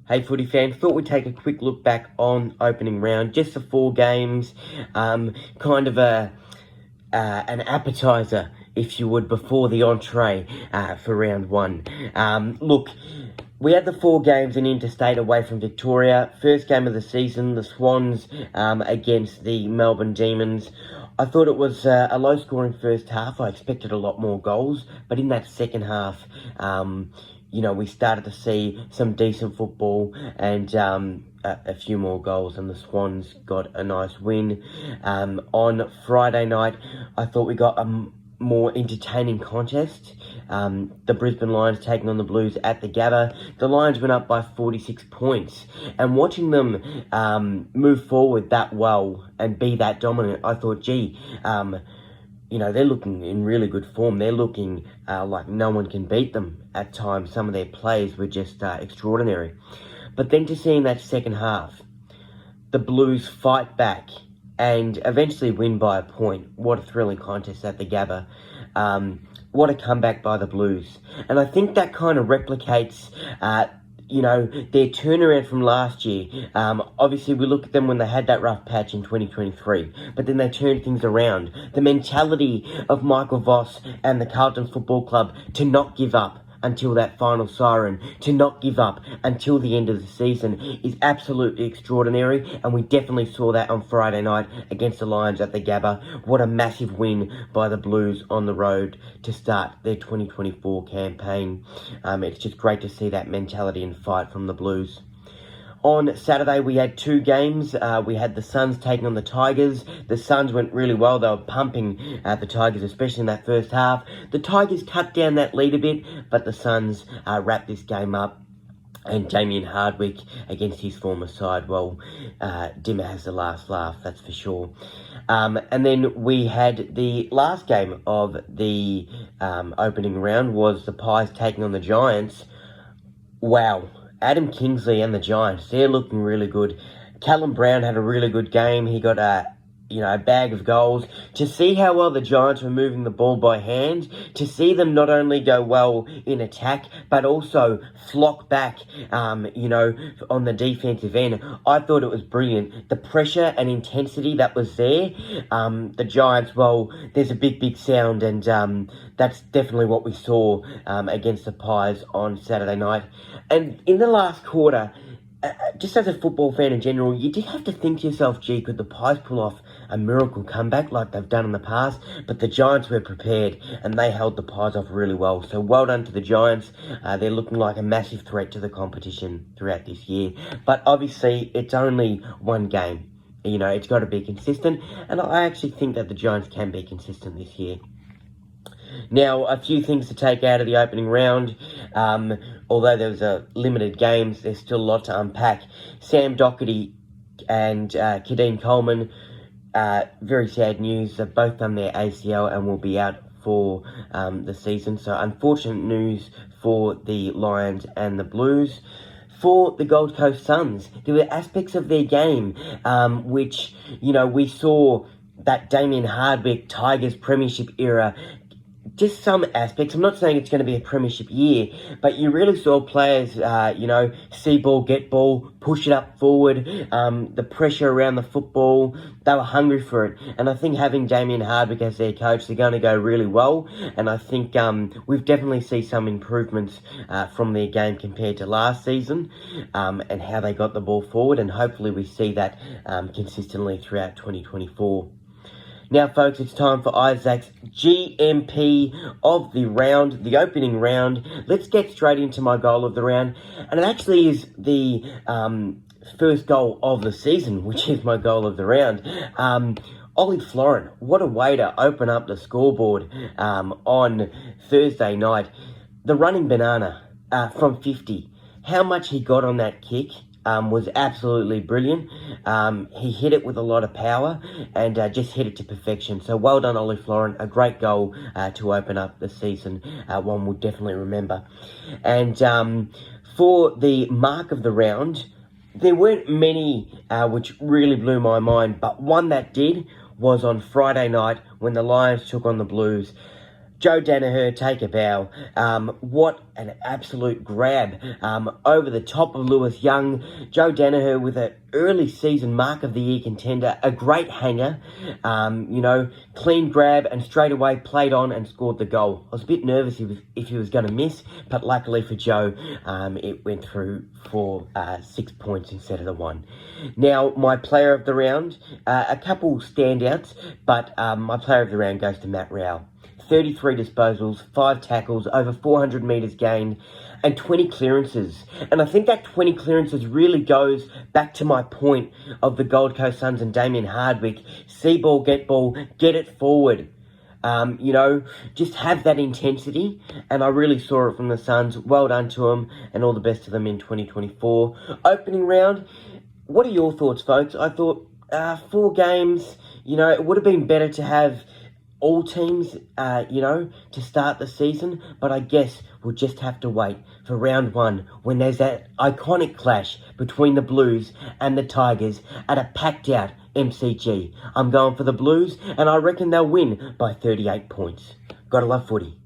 Hey Footy fans, thought we'd take a quick look back on opening round, just the 4 games, kind of an appetizer, if you would, before the entree for round one. Look, we had the 4 games in interstate away from Victoria. First game of the season, the Swans against the Melbourne Demons. I thought it was a low-scoring first half. I expected a lot more goals, but in that second half, we started to see some decent football and a few more goals, and the Swans got a nice win. On Friday night, I thought we got a more entertaining contest. The Brisbane Lions taking on the Blues at the Gabba. The Lions went up by 46 points, and watching them move forward that well and be that dominant, I thought, they're looking in really good form. They're looking like no one can beat them at times. Some of their plays were just extraordinary. But then to see in that second half, the Blues fight back and eventually win by a point. What a thrilling contest at the Gabba. What a comeback by the Blues. And I think that kind of replicates their turnaround from last year. Obviously, we look at them when they had that rough patch in 2023, but then they turned things around. The mentality of Michael Voss and the Carlton Football Club to not give up until that final siren, to not give up until the end of the season, is absolutely extraordinary, and we definitely saw that on Friday night against the Lions at the Gabba. What a massive win by the Blues on the road to start their 2024 campaign. It's just great to see that mentality and fight from the Blues. On Saturday, we had 2 games. We had the Suns taking on the Tigers. The Suns went really well. They were pumping the Tigers, especially in that first half. The Tigers cut down that lead a bit, but the Suns wrapped this game up. And Damien Hardwick against his former side, Dimmer has the last laugh, that's for sure. And then we had the last game of the opening round was the Pies taking on the Giants. Wow. Adam Kingsley and the Giants, they're looking really good. Callum Brown had a really good game. He got a bag of goals. To see how well the Giants were moving the ball by hand, to see them not only go well in attack, but also flock back, on the defensive end, I thought it was brilliant. The pressure and intensity that was there, the Giants, there's a big sound, and that's definitely what we saw against the Pies on Saturday night. And in the last quarter, just as a football fan in general, you did have to think to yourself, could the Pies pull off a miracle comeback like they've done in the past? But the Giants were prepared, and they held the Pies off really well. So well done to the Giants. They're looking like a massive threat to the competition throughout this year. But obviously, it's only one game. It's got to be consistent, and I actually think that the Giants can be consistent this year. Now, a few things to take out of the opening round. Although there was a limited games, there's still a lot to unpack. Sam Docherty and Kadeen Coleman, very sad news. They've both done their ACL and will be out for the season. So unfortunate news for the Lions and the Blues. For the Gold Coast Suns, there were aspects of their game which, we saw that Damien Hardwick Tigers premiership era. Just some aspects. I'm not saying it's going to be a premiership year, but you really saw players, see ball, get ball, push it up forward, the pressure around the football. They were hungry for it. And I think having Damien Hardwick as their coach, they're going to go really well. And I think we've definitely seen some improvements from their game compared to last season and how they got the ball forward. And hopefully we see that consistently throughout 2024. Now, folks, it's time for Isaac's GMP of the round, the opening round. Let's get straight into my goal of the round. And it actually is the first goal of the season, which is my goal of the round. Ollie Florin, what a way to open up the scoreboard on Thursday night. The running banana from 50. How much he got on that kick was absolutely brilliant. He hit it with a lot of power and just hit it to perfection. So well done, Ollie Florin. A great goal to open up the season. One will definitely remember. And for the mark of the round, there weren't many which really blew my mind, but one that did was on Friday night when the Lions took on the Blues. Joe Danaher, take a bow. What an absolute grab over the top of Lewis Young. Joe Danaher with an early season mark of the year contender, a great hanger, clean grab and straight away played on and scored the goal. I was a bit nervous if he was going to miss, but luckily for Joe, it went through for 6 points instead of the 1. Now, my player of the round, a couple standouts, but my player of the round goes to Matt Rowell. 33 disposals, 5 tackles, over 400 metres gained, and 20 clearances. And I think that 20 clearances really goes back to my point of the Gold Coast Suns and Damien Hardwick. See ball, get it forward. Just have that intensity. And I really saw it from the Suns. Well done to them, and all the best to them in 2024. Opening round, what are your thoughts, folks? I thought 4 games, it would have been better to have all teams, to start the season, but I guess we'll just have to wait for round 1 when there's that iconic clash between the Blues and the Tigers at a packed out MCG. I'm going for the Blues, and I reckon they'll win by 38 points. Gotta love footy.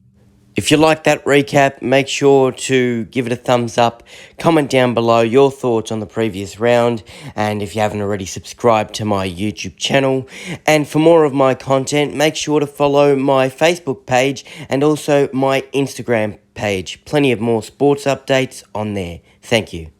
If you like that recap, make sure to give it a thumbs up, comment down below your thoughts on the previous round, and if you haven't already, subscribe to my YouTube channel. And for more of my content, make sure to follow my Facebook page and also my Instagram page. Plenty of more sports updates on there. Thank you.